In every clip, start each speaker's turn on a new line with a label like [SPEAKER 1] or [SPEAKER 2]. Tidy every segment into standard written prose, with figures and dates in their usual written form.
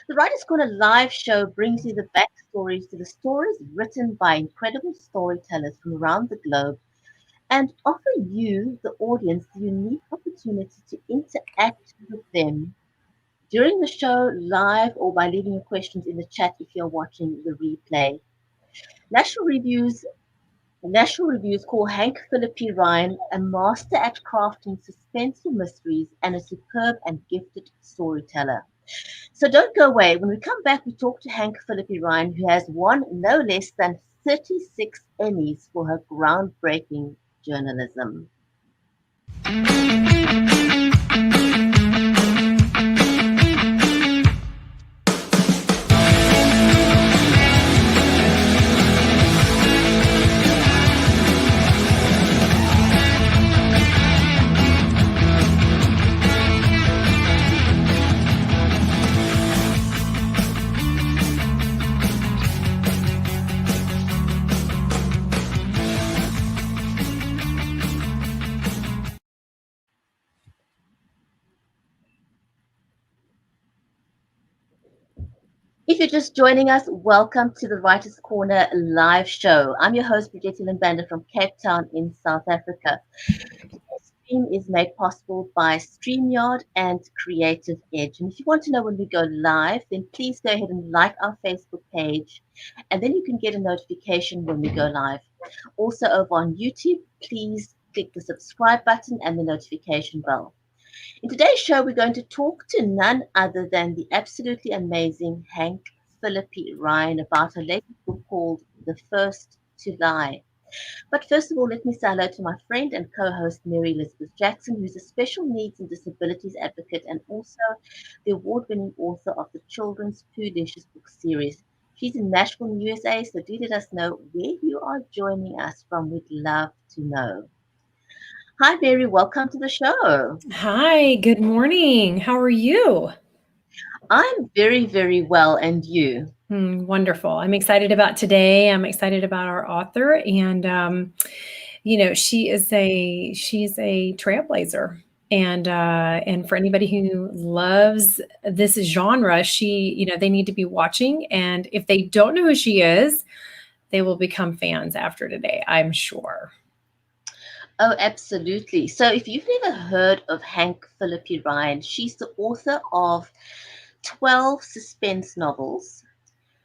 [SPEAKER 1] The Writers' Corner live show brings you the backstories to the stories written by incredible storytellers from around the globe and offer you, the audience, the unique opportunity to interact with them during the show, live, or by leaving your questions in the chat if you're watching the replay. National Reviews National Reviews call Hank Phillippi Ryan a master at crafting suspenseful mysteries and a superb and gifted storyteller. So don't go away. When we come back, we talk to Hank Phillippi Ryan, who has won no less than 36 Emmys for her groundbreaking journalism. If you're just joining us, welcome to the Writers' Corner live show. I'm your host, Bridget Bander from Cape Town in South Africa. This stream is made possible by StreamYard and Creative Edge. And if you want to know when we go live, then please go ahead and like our Facebook page, and then you can get a notification when we go live. Also over on YouTube, please click the subscribe button and the notification bell. In today's show, we're going to talk to none other than the absolutely amazing Hank Phillippi Ryan about her latest book called The First to Lie. But first of all, let me say hello to my friend and co-host Mary Elizabeth Jackson, who's a special needs and disabilities advocate and also the award-winning author of the children's Pooh-licious book series. She's in Nashville, USA, so do let us know where you are joining us from. We'd love to know. Hi, Mary. Welcome to the show.
[SPEAKER 2] Hi, good morning. How are you?
[SPEAKER 1] I'm very, very well. And you?
[SPEAKER 2] Wonderful. I'm excited about today. I'm excited about our author, and she's a trailblazer. And for anybody who loves this genre, they need to be watching. And if they don't know who she is, they will become fans after today, I'm sure.
[SPEAKER 1] Oh, absolutely. So if you've never heard of Hank Phillippi Ryan, she's the author of 12 suspense novels.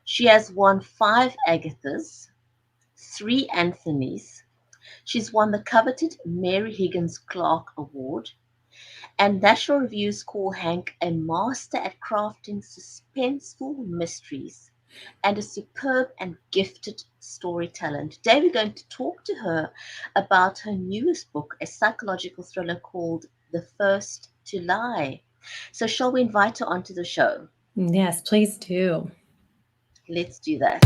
[SPEAKER 1] She has won 5 Agathas, 3 Anthonys. She's won the coveted Mary Higgins Clark Award. And National Reviews call Hank a master at crafting suspenseful mysteries and a superb and gifted storyteller. And today we're going to talk to her about her newest book, a psychological thriller called The First to Lie. So shall we invite her onto the show?
[SPEAKER 2] Yes, please do.
[SPEAKER 1] Let's do that.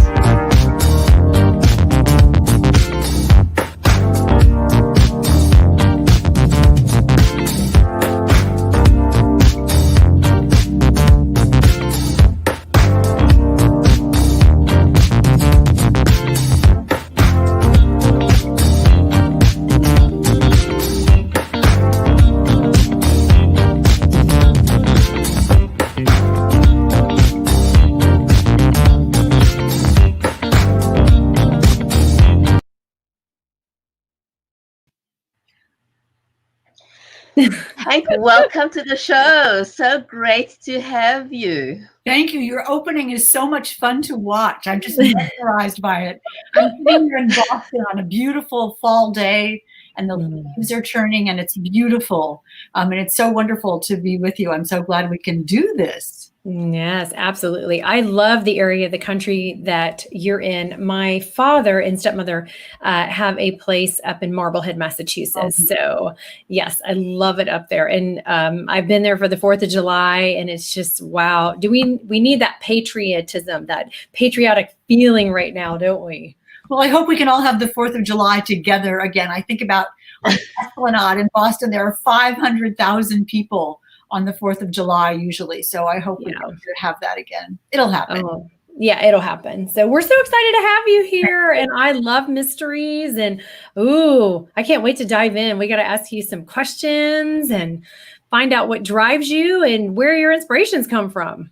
[SPEAKER 1] Hank, welcome to the show. So great to have you.
[SPEAKER 3] Thank you. Your opening is so much fun to watch. I'm just mesmerized by it. I'm sitting here in Boston on a beautiful fall day, and the leaves are churning, and it's beautiful. And it's so wonderful to be with you. I'm so glad we can do this.
[SPEAKER 2] Yes, absolutely. I love the area of the country that you're in. My father and stepmother have a place up in Marblehead, Massachusetts. So yes, I love it up there. And I've been there for the 4th of July, and it's just, wow. We need that patriotism, that patriotic feeling right now, don't we?
[SPEAKER 3] Well, I hope we can all have the 4th of July together again. I think about on Esplanade in Boston, there are 500,000 people on the 4th of July usually. So I hope we can have that again. It'll happen.
[SPEAKER 2] Oh, yeah, it'll happen. So we're so excited to have you here. And I love mysteries. And I can't wait to dive in. We got to ask you some questions and find out what drives you and where your inspirations come from.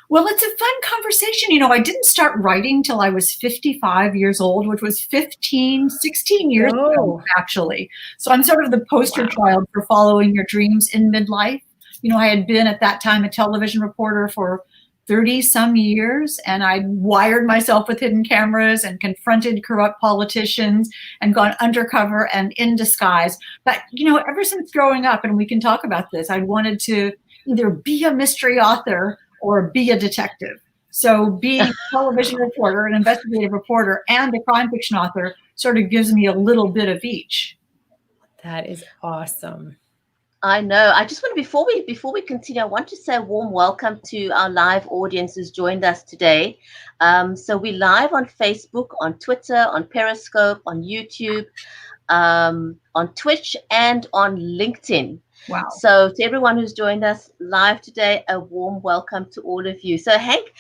[SPEAKER 3] Well, it's a fun conversation. I didn't start writing till I was 55 years old, which was 16 years ago, actually. So I'm sort of the poster child for following your dreams in midlife. I had been at that time a television reporter for 30 some years, and I wired myself with hidden cameras and confronted corrupt politicians and gone undercover and in disguise. But, ever since growing up, and we can talk about this, I wanted to either be a mystery author or be a detective. So being a television reporter, an investigative reporter, and a crime fiction author sort of gives me a little bit of each.
[SPEAKER 2] That is awesome.
[SPEAKER 1] I know. I just want to, before we continue, I want to say a warm welcome to our live audience who's joined us today. So we're live on Facebook, on Twitter, on Periscope, on YouTube, on Twitch, and on LinkedIn.
[SPEAKER 3] Wow.
[SPEAKER 1] So to everyone who's joined us live today, a warm welcome to all of you. So Hank,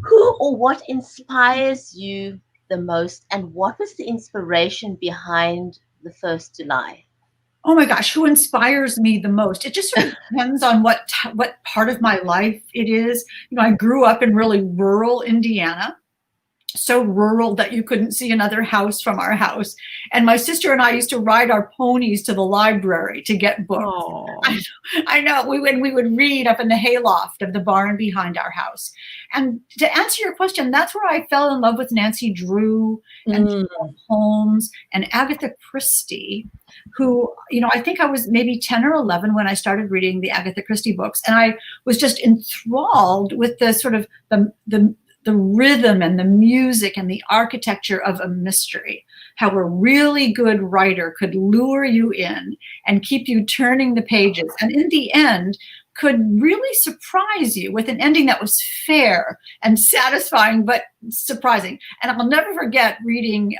[SPEAKER 1] who or what inspires you the most, and what was the inspiration behind the 1st July?
[SPEAKER 3] Oh my gosh, who inspires me the most? It just sort of depends on what part of my life it is. I grew up in really rural Indiana. So rural that you couldn't see another house from our house. And my sister and I used to ride our ponies to the library to get books. I know. We would read up in the hayloft of the barn behind our house. And to answer your question, that's where I fell in love with Nancy Drew and Sherlock Holmes and Agatha Christie, who, I think I was maybe 10 or 11 when I started reading the Agatha Christie books. And I was just enthralled with the sort of the rhythm and the music and the architecture of a mystery, how a really good writer could lure you in and keep you turning the pages. And in the end, could really surprise you with an ending that was fair and satisfying, but surprising. And I'll never forget reading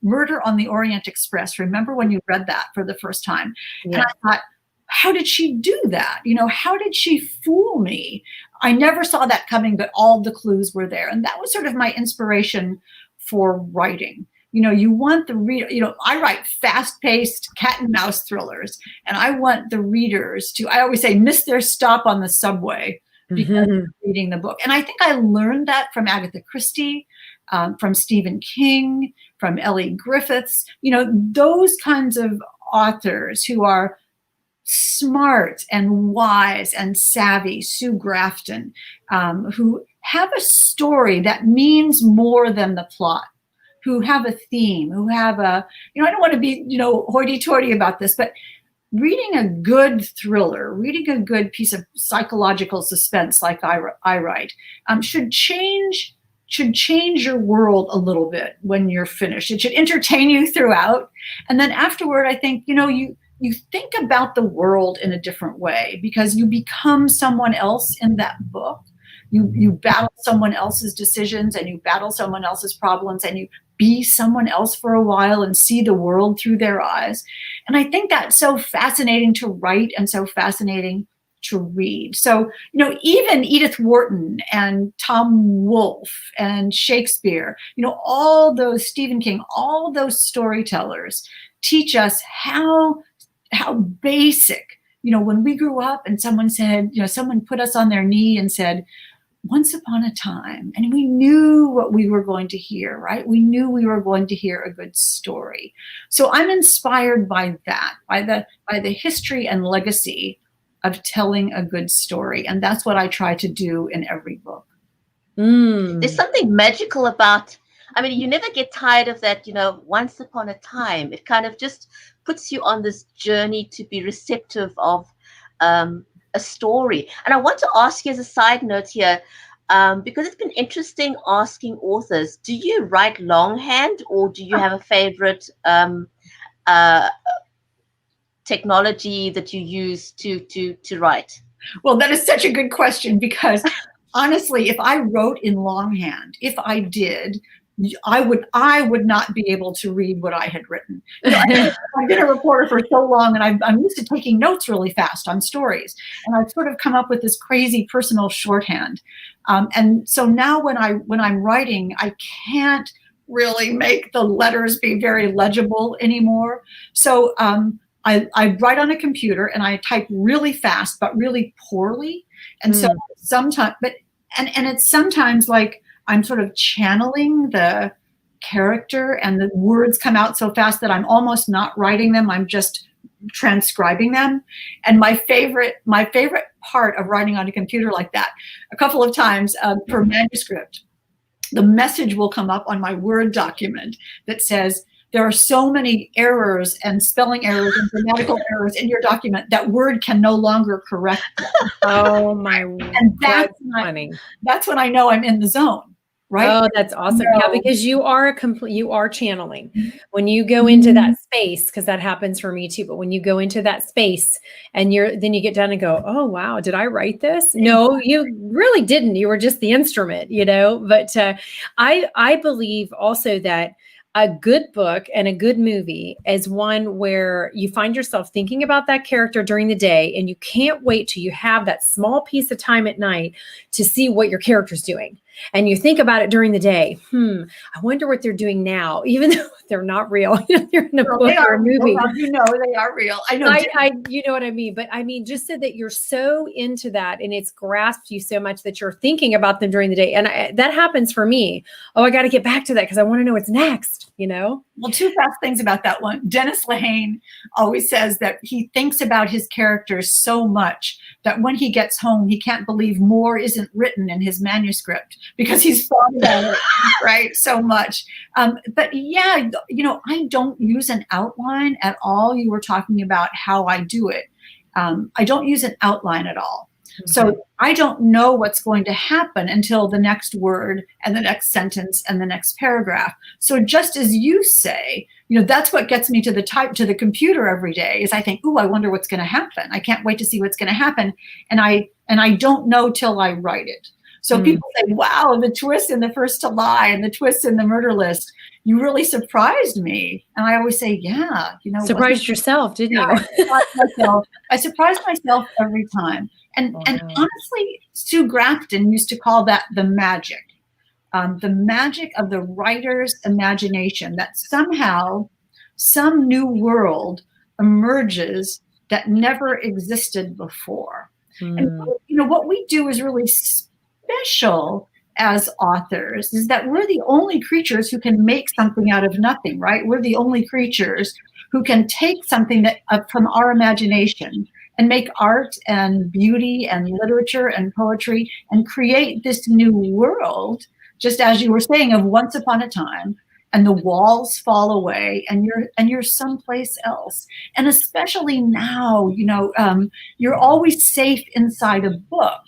[SPEAKER 3] Murder on the Orient Express. Remember when you read that for the first time? Yeah. And I thought, how did she do that? How did she fool me? I never saw that coming, but all the clues were there. And that was sort of my inspiration for writing. You want the reader, I write fast-paced cat and mouse thrillers, and I want the readers to, I always say, miss their stop on the subway because of reading the book. And I think I learned that from Agatha Christie, from Stephen King, from Ellie Griffiths, those kinds of authors who are smart and wise and savvy, Sue Grafton, who have a story that means more than the plot, who have a theme, who have a, I don't want to be, hoity-toity about this, but reading a good thriller, reading a good piece of psychological suspense like I write, should change your world a little bit when you're finished. It should entertain you throughout. And then afterward, I think, you think about the world in a different way because you become someone else in that book. You battle someone else's decisions and you battle someone else's problems and you be someone else for a while and see the world through their eyes. And I think that's so fascinating to write and so fascinating to read. So, even Edith Wharton and Tom Wolfe and Shakespeare, all those Stephen King, all those storytellers teach us how basic, when we grew up and someone said, someone put us on their knee and said, once upon a time, and we knew what we were going to hear, right? We knew we were going to hear a good story. So I'm inspired by that, by the history and legacy of telling a good story. And that's what I try to do in every book.
[SPEAKER 1] There's something magical about, you never get tired of that, once upon a time. It kind of just puts you on this journey to be receptive of a story. And I want to ask you as a side note here, because it's been interesting asking authors, do you write longhand or do you have a favorite technology that you use to write?
[SPEAKER 3] Well, that is such a good question because honestly, if I wrote in longhand, if I did, I would not be able to read what I had written. I've been a reporter for so long, and I'm used to taking notes really fast on stories. And I've sort of come up with this crazy personal shorthand. And so now when I'm writing, I can't really make the letters be very legible anymore. So I write on a computer and I type really fast, but really poorly. And so sometimes, but and it's sometimes like I'm sort of channeling the character, and the words come out so fast that I'm almost not writing them. I'm just transcribing them. And my favorite part of writing on a computer like that, a couple of times per manuscript, the message will come up on my Word document that says, there are so many errors and spelling errors and grammatical errors in your document that Word can no longer correct them.
[SPEAKER 2] Oh my,
[SPEAKER 3] and that's
[SPEAKER 2] funny.
[SPEAKER 3] That's when I know I'm in the zone. Right?
[SPEAKER 2] Oh, that's awesome.
[SPEAKER 3] No.
[SPEAKER 2] Yeah, because you are channeling. When you go into that space, because that happens for me too, but when you go into that space and then you get done and go, oh, wow, did I write this? No, you really didn't. You were just the instrument, but I believe also that a good book and a good movie is one where you find yourself thinking about that character during the day, and you can't wait till you have that small piece of time at night to see what your character's doing. And you think about it during the day. I wonder what they're doing now, even though they're not real. They're in a book or a movie.
[SPEAKER 3] They are real. I know.
[SPEAKER 2] You know what I mean? But I mean, just so that you're so into that and it's grasped you so much that you're thinking about them during the day. And that happens for me. Oh, I got to get back to that because I want to know what's next,
[SPEAKER 3] Well, two fast things about that one. Dennis Lehane always says that he thinks about his characters so much that when he gets home, he can't believe more isn't written in his manuscript because he's thought about it, right, so much. But yeah, I don't use an outline at all. You were talking about how I do it. I don't use an outline at all. Mm-hmm. So I don't know what's going to happen until the next word and the next sentence and the next paragraph. So just as you say, that's what gets me to the computer every day is I think, ooh, I wonder what's going to happen. I can't wait to see what's going to happen. And I don't know till I write it. So people say, wow, the twist in the first to lie and the twist in the murder list, you really surprised me. And I always say, yeah,
[SPEAKER 2] surprised yourself, didn't
[SPEAKER 3] you? I surprised myself every time. And honestly, Sue Grafton used to call that the magic of the writer's imagination, that somehow some new world emerges that never existed before. And what we do is really special as authors is that we're the only creatures who can make something out of nothing, right? We're the only creatures who can take something that from our imagination and make art and beauty and literature and poetry and create this new world, just as you were saying, of once upon a time, and the walls fall away and you're someplace else. And especially now, you're always safe inside a book.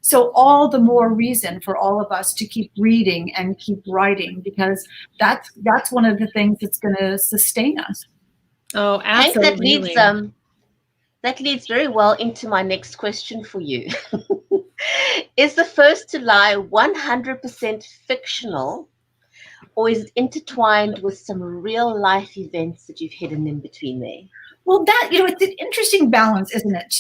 [SPEAKER 3] So all the more reason for all of us to keep reading and keep writing, because that's one of the things that's going to sustain us.
[SPEAKER 2] Oh, absolutely.
[SPEAKER 1] I think that leads very well into my next question for you. Is The First to Lie 100% fictional, or is it intertwined with some real life events that you've hidden in between there?
[SPEAKER 3] Well, it's an interesting balance, isn't it?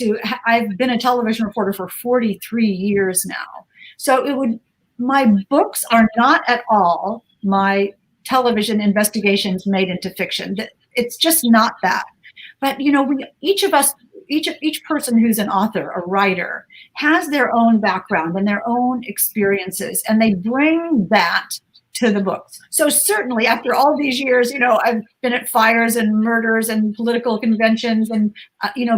[SPEAKER 3] I've been a television reporter for 43 years now. So my books are not at all my television investigations made into fiction. It's just not that. But, each person who's an author, a writer, has their own background and their own experiences, and they bring that to the books. So certainly after all these years, I've been at fires and murders and political conventions and,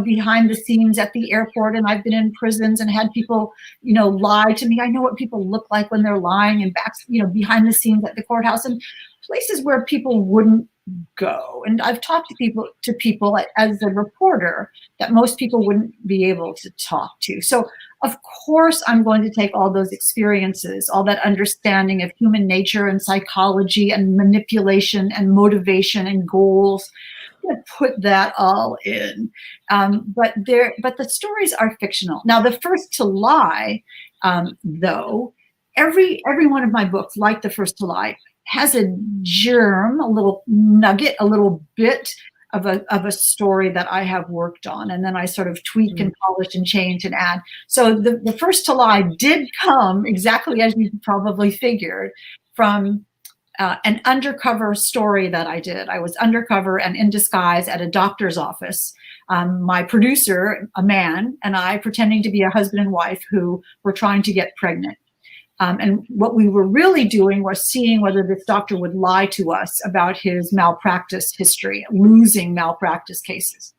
[SPEAKER 3] behind the scenes at the airport, and I've been in prisons and had people, lie to me. I know what people look like when they're lying and back, behind the scenes at the courthouse and places where people wouldn't go. And I've talked to people as a reporter that most people wouldn't be able to talk to. So of course, I'm going to take all those experiences, all that understanding of human nature and psychology and manipulation and motivation and goals, put that all in. But the stories are fictional. Now, The First to Lie, though, every one of my books, like The First to Lie, has a germ, a little nugget, a little bit of a story that I have worked on, and then I sort of tweak and polish and change and add. So the First to Lie did come exactly as you probably figured from an undercover story that I did. I was undercover and in disguise at a doctor's office. My producer, a man, and I pretending to be a husband and wife who were trying to get pregnant. And what we were really doing was seeing whether this doctor would lie to us about his malpractice history, losing malpractice cases.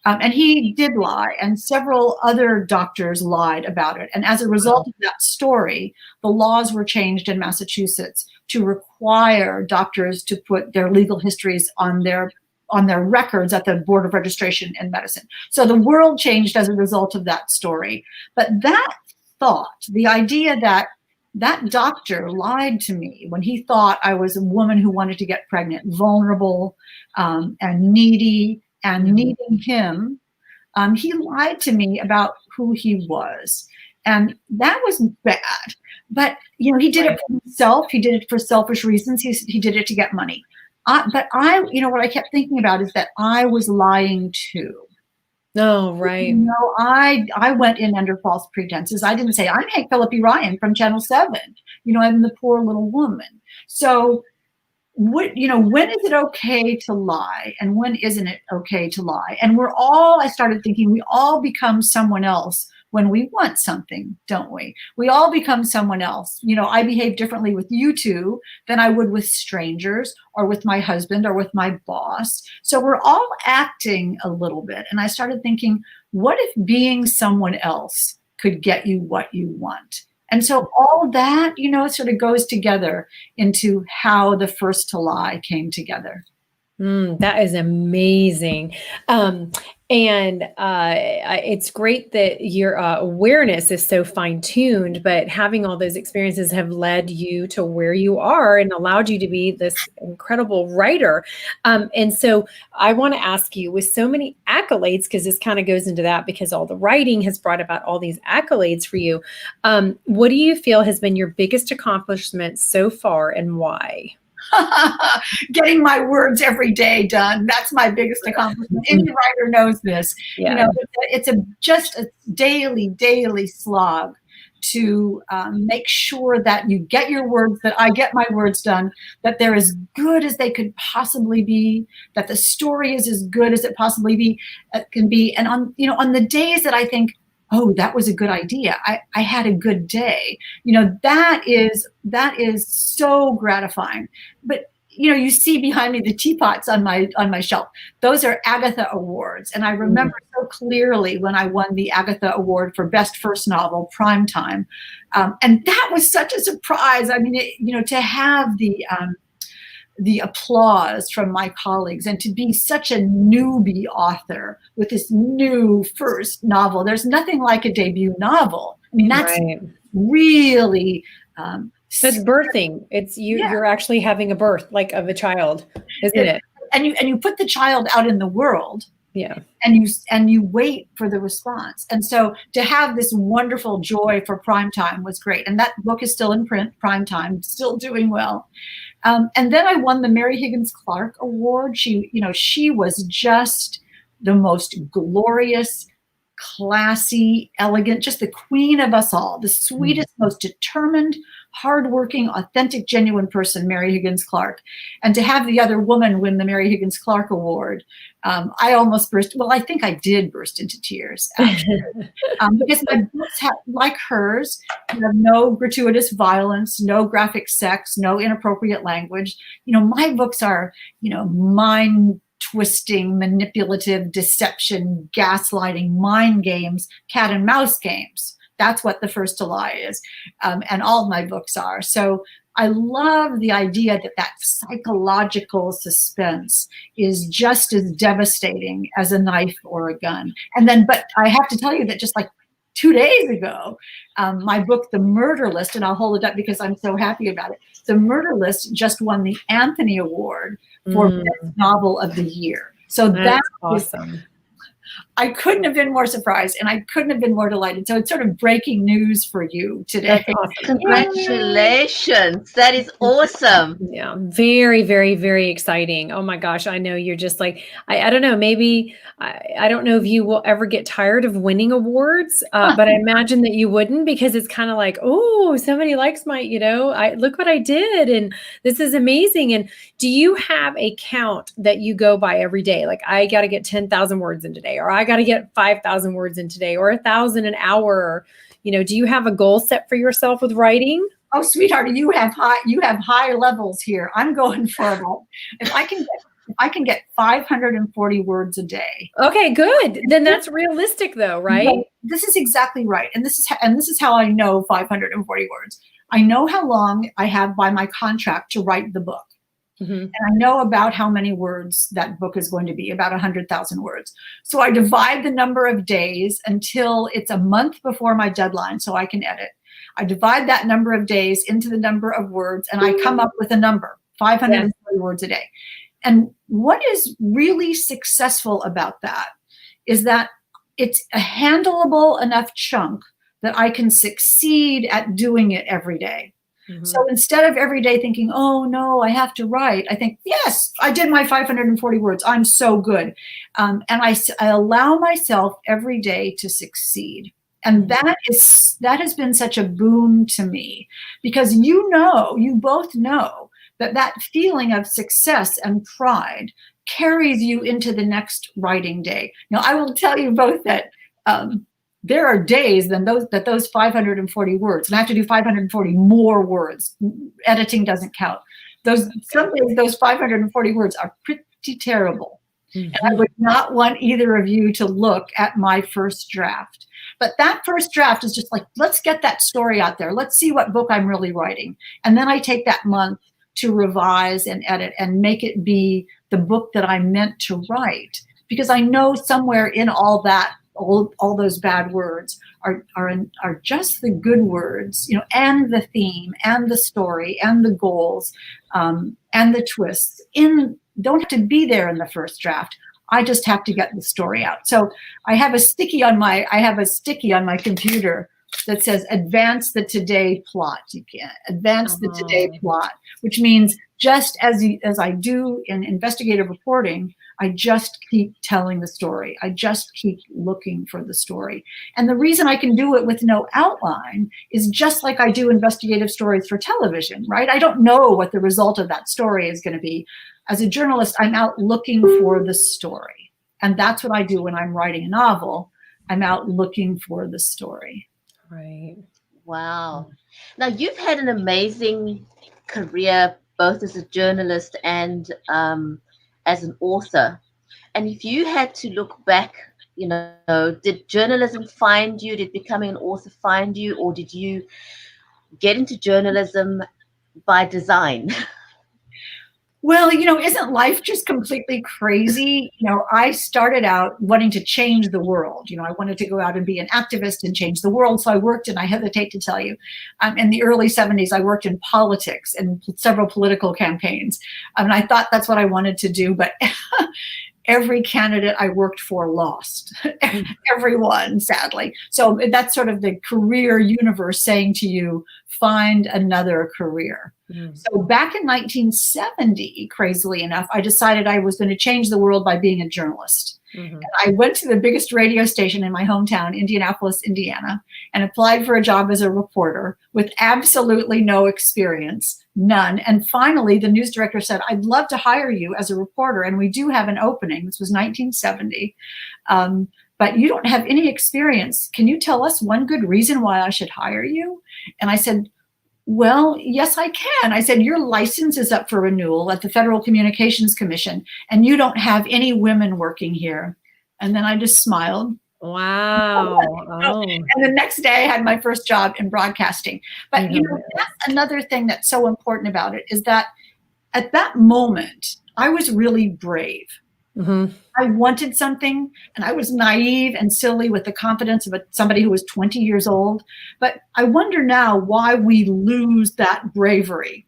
[SPEAKER 3] And he did lie, and several other doctors lied about it. And as a result of that story, the laws were changed in Massachusetts to require doctors to put their legal histories on their records at the Board of Registration in Medicine. So the world changed as a result of that story. But that thought, the idea that that doctor lied to me when he thought I was a woman who wanted to get pregnant, vulnerable and needy, and needing him, he lied to me about who he was. And that was bad. But, you know, he did it for himself. He did it for selfish reasons. He did it to get money. But you know, what I kept thinking about is that I was lying too.
[SPEAKER 2] No, right.
[SPEAKER 3] You know, I went in under false pretenses. I didn't say, I'm Hank Phillippi Ryan from Channel 7. You know, I'm the poor little woman. So, you know, when is it okay to lie and when isn't it okay to lie? And I started thinking, we all become someone else when we want something, don't we? We all become someone else. You know, I behave differently with you two than I would with strangers or with my husband or with my boss. So we're all acting a little bit. And I started thinking, what if being someone else could get you what you want? And so all that, you know, sort of goes together into how The First to Lie came together.
[SPEAKER 2] That is amazing. It's great that your awareness is so fine-tuned, but having all those experiences have led you to where you are and allowed you to be this incredible writer. And so I want to ask you, with so many accolades, because this kind of goes into that, because all the writing has brought about all these accolades for you. What do you feel has been your biggest accomplishment so far, and why?
[SPEAKER 3] Getting my words every day done. That's my biggest accomplishment. Any writer knows this. Yeah. You know, it's just a daily slog to make sure that you get your words, that I get my words done, that they're as good as they could possibly be, that the story is as good as it possibly can be. And on the days that I think, oh, that was a good idea, I had a good day. You know, that is so gratifying. But you know, you see behind me the teapots on my shelf. Those are Agatha awards, and I remember so clearly when I won the Agatha award for best first novel, Primetime, and that was such a surprise. I mean, you know, to have the applause from my colleagues and to be such a newbie author with this new first novel. There's nothing like a debut novel. I mean, that's really
[SPEAKER 2] that's birthing. It's you're actually having a birth, like, of a child, isn't it?
[SPEAKER 3] And you put the child out in the world.
[SPEAKER 2] Yeah.
[SPEAKER 3] And you wait for the response. And so to have this wonderful joy for Primetime was great. And that book is still in print, Primetime, still doing well. And then I won the Mary Higgins Clark Award. She was just the most glorious, classy, elegant, just the queen of us all, the sweetest, most determined, hardworking, authentic, genuine person, Mary Higgins Clark. And to have the other woman win the Mary Higgins Clark Award, I almost burst. Well, I think I did burst into tears, actually, because my books have, like hers, have no gratuitous violence, no graphic sex, no inappropriate language. You know, my books are, you know, mind-twisting, manipulative, deception, gaslighting, mind games, cat and mouse games. That's what The First to Lie is, and all of my books are. So I love the idea that psychological suspense is just as devastating as a knife or a gun. But I have to tell you that just like 2 days ago, my book, The Murder List, and I'll hold it up because I'm so happy about it. The Murder List just won the Anthony Award for Best Novel of the Year. So that's
[SPEAKER 2] awesome.
[SPEAKER 3] I couldn't have been more surprised, and I couldn't have been more delighted. So it's sort of breaking news for you today.
[SPEAKER 1] That's awesome. Congratulations. That is awesome.
[SPEAKER 2] Yeah. Very, very, very exciting. Oh my gosh. I know you're just like, I don't know, maybe, I don't know if you will ever get tired of winning awards, but I imagine that you wouldn't, because it's kind of like, oh, somebody likes my, you know, look what I did. And this is amazing. And do you have a count that you go by every day? Like, I got to get 10,000 words in today, or I got to get 5,000 words in today, or 1,000 an hour. do you have a goal set for yourself with writing?
[SPEAKER 3] Oh, sweetheart, you have high levels here. I'm going for about, if I can get 540 words a day.
[SPEAKER 2] Okay, good. Then that's realistic though, right?
[SPEAKER 3] Well, this is exactly right. And this is how I know 540 words. I know how long I have by my contract to write the book. And I know about how many words that book is going to be, about 100,000 words. So I divide the number of days until it's a month before my deadline so I can edit. I divide that number of days into the number of words, and I come up with a number, 540 words a day. And what is really successful about that is that it's a handleable enough chunk that I can succeed at doing it every day. So instead of every day thinking, oh no, I have to write, I think, yes, I did my 540 words. I'm so good. And I allow myself every day to succeed. And that has been such a boon to me, because you both know that feeling of success and pride carries you into the next writing day. Now, I will tell you both that there are days those 540 words, and I have to do 540 more words. Editing doesn't count. Some days those 540 words are pretty terrible. And I would not want either of you to look at my first draft. But that first draft is just like, let's get that story out there. Let's see what book I'm really writing. And then I take that month to revise and edit and make it be the book that I meant to write. Because I know somewhere in all that, all those bad words are just the good words, and the theme and the story and the goals and the twists don't have to be there in the first draft. I just have to get the story out. So I have a sticky on my computer that says advance the today plot. You can advance the today plot, which means just as I do in investigative reporting, I just keep telling the story. I just keep looking for the story. And the reason I can do it with no outline is just like I do investigative stories for television, right? I don't know what the result of that story is going to be. As a journalist, I'm out looking for the story. And that's what I do when I'm writing a novel. I'm out looking for the story.
[SPEAKER 2] Right.
[SPEAKER 1] Wow. Now, you've had an amazing career, both as a journalist and as an author. And if you had to look back, did journalism find you? Did becoming an author find you? Or did you get into journalism by design?
[SPEAKER 3] Well, isn't life just completely crazy? I started out wanting to change the world. I wanted to go out and be an activist and change the world. So I worked, and I hesitate to tell you, in the early 70s, I worked in politics and several political campaigns. And I thought that's what I wanted to do. But every candidate I worked for lost. Everyone, sadly. So that's sort of the career universe saying to you, find another career. So back in 1970, crazily enough, I decided I was going to change the world by being a journalist. And I went to the biggest radio station in my hometown, Indianapolis, Indiana, and applied for a job as a reporter with absolutely no experience, none. And finally, the news director said, I'd love to hire you as a reporter, and we do have an opening. This was 1970. But you don't have any experience. Can you tell us one good reason why I should hire you? And I said, well, yes, I can. I said, your license is up for renewal at the Federal Communications Commission, and you don't have any women working here. And then I just smiled.
[SPEAKER 2] Wow. Oh.
[SPEAKER 3] And the next day I had my first job in broadcasting. But, that's another thing that's so important about it, is that at that moment, I was really brave. I wanted something, and I was naive and silly with the confidence of somebody who was 20 years old. But I wonder now why we lose that bravery.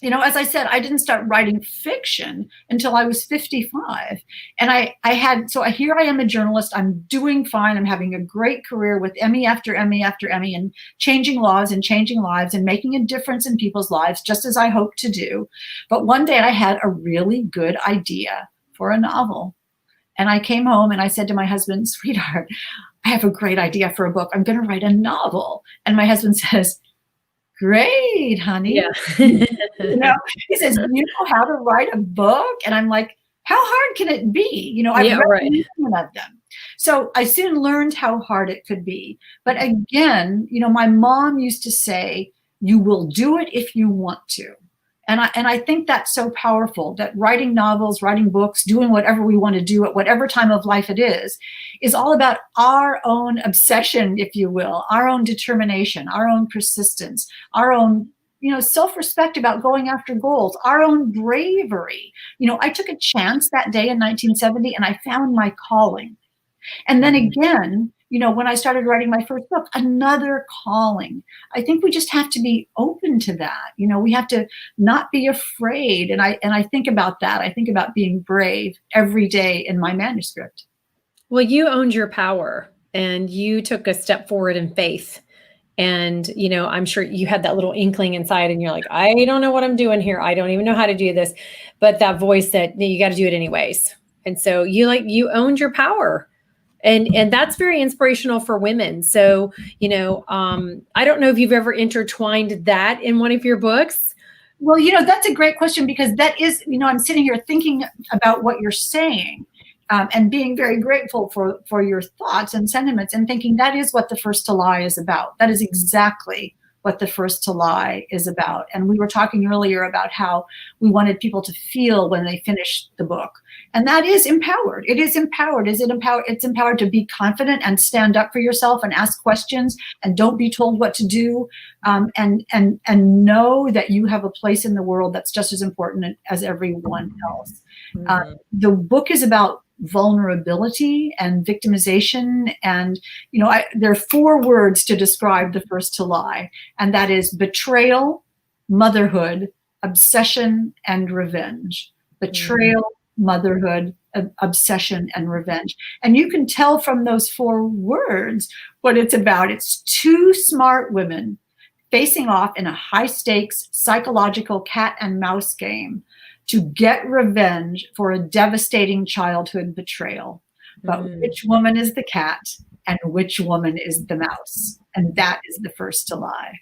[SPEAKER 3] As I said, I didn't start writing fiction until I was 55. And so here I am, a journalist. I'm doing fine. I'm having a great career with Emmy after Emmy after Emmy, and changing laws and changing lives and making a difference in people's lives, just as I hope to do. But one day I had a really good idea for a novel. And I came home and I said to my husband, sweetheart, I have a great idea for a book. I'm going to write a novel. And my husband says, great, honey.
[SPEAKER 2] Yeah.
[SPEAKER 3] He says, you know how to write a book? And I'm like, how hard can it be? I've read one of them. So I soon learned how hard it could be. But again, my mom used to say, you will do it if you want to. And I think that's so powerful, that writing novels, writing books, doing whatever we want to do at whatever time of life it is all about our own obsession, if you will, our own determination, our own persistence, our own self-respect about going after goals, our own bravery. I took a chance that day in 1970 and I found my calling. And then again, when I started writing my first book, another calling. I think we just have to be open to that. We have to not be afraid. And I think about that. I think about being brave every day in my manuscript.
[SPEAKER 2] Well, you owned your power and you took a step forward in faith. And, I'm sure you had that little inkling inside and you're like, I don't know what I'm doing here. I don't even know how to do this. But that voice said, no, you got to do it anyways. And so you owned your power. And that's very inspirational for women. So, I don't know if you've ever intertwined that in one of your books.
[SPEAKER 3] Well, that's a great question, because that is, I'm sitting here thinking about what you're saying, and being very grateful for your thoughts and sentiments, and thinking that is what The First to Lie is about. That is exactly what The First to Lie is about. And we were talking earlier about how we wanted people to feel when they finished the book. And that is empowered. It is empowered. Is it empowered? It's empowered to be confident and stand up for yourself and ask questions and don't be told what to do, and know that you have a place in the world that's just as important as everyone else. The book is about vulnerability and victimization, and there are 4 words to describe The First to Lie, and that is betrayal, motherhood, obsession, and revenge. Betrayal, motherhood, obsession, and revenge. And you can tell from those 4 words what it's about. It's 2 smart women facing off in a high-stakes psychological cat and mouse game to get revenge for a devastating childhood betrayal. But which woman is the cat and which woman is the mouse? And that is The First to Lie.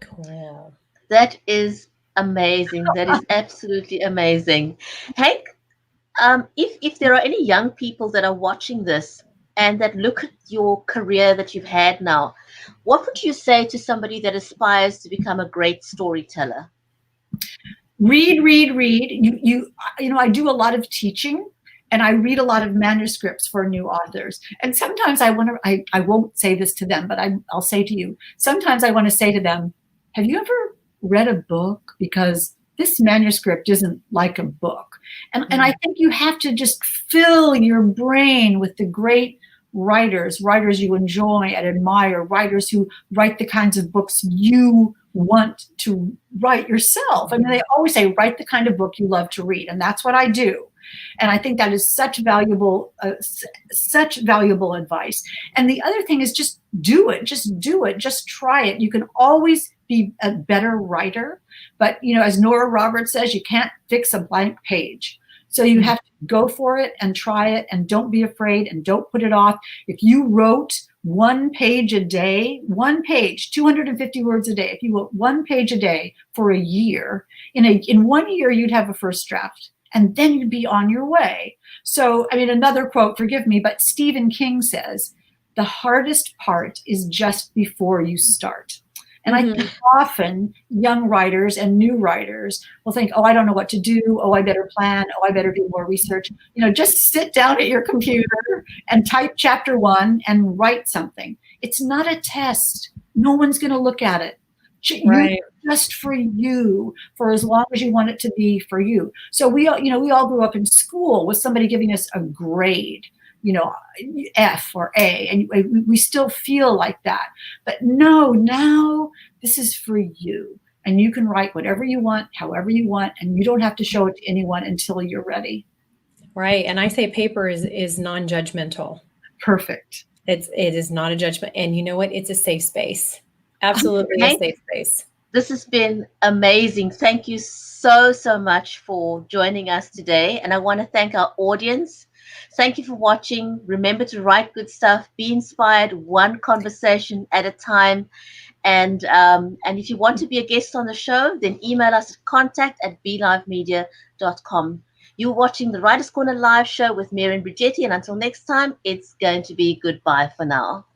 [SPEAKER 1] Cool. That is amazing. That is absolutely amazing. Hank, if there are any young people that are watching this and that look at your career that you've had now, what would you say to somebody that aspires to become a great storyteller?
[SPEAKER 3] Read. I do a lot of teaching, and I read a lot of manuscripts for new authors. And sometimes I won't say this to them, but I'll say to you, sometimes I want to say to them, have you ever read a book? Because this manuscript isn't like a book. And I think you have to just fill your brain with the great writers you enjoy and admire, writers who write the kinds of books you want to write yourself. I mean, they always say, write the kind of book you love to read. And that's what I do. And I think that is such valuable advice. And the other thing is just do it. Just try it. You can always be a better writer. But, as Nora Roberts says, you can't fix a blank page. So you have to go for it and try it, and don't be afraid and don't put it off. If you wrote 1 page a day, 250 words a day, if you wrote 1 page a day for a year, in 1 year, you'd have a first draft, and then you'd be on your way. So, another quote, forgive me, but Stephen King says, the hardest part is just before you start. And I think often young writers and new writers will think, oh, I don't know what to do. Oh, I better plan. Oh, I better do more research. Just sit down at your computer and type chapter 1 and write something. It's not a test. No one's going to look at it. Right. Just for you, for as long as you want it to be for you. So we all grew up in school with somebody giving us a grade, F or A, and we still feel like that. But no, now this is for you, and you can write whatever you want, however you want, and you don't have to show it to anyone until you're ready.
[SPEAKER 2] Right. And I say paper is non-judgmental.
[SPEAKER 3] Perfect.
[SPEAKER 2] It is not a judgment. And you know what? It's a safe space. Absolutely a safe space.
[SPEAKER 1] This has been amazing. Thank you so much for joining us today. And I want to thank our audience. Thank you for watching. Remember to write good stuff. Be inspired, one conversation at a time. And if you want to be a guest on the show, then email us at contact@blivemedia.com. You're watching the Writers' Corner live show with Mary and Brigetti, and until next time, it's going to be goodbye for now.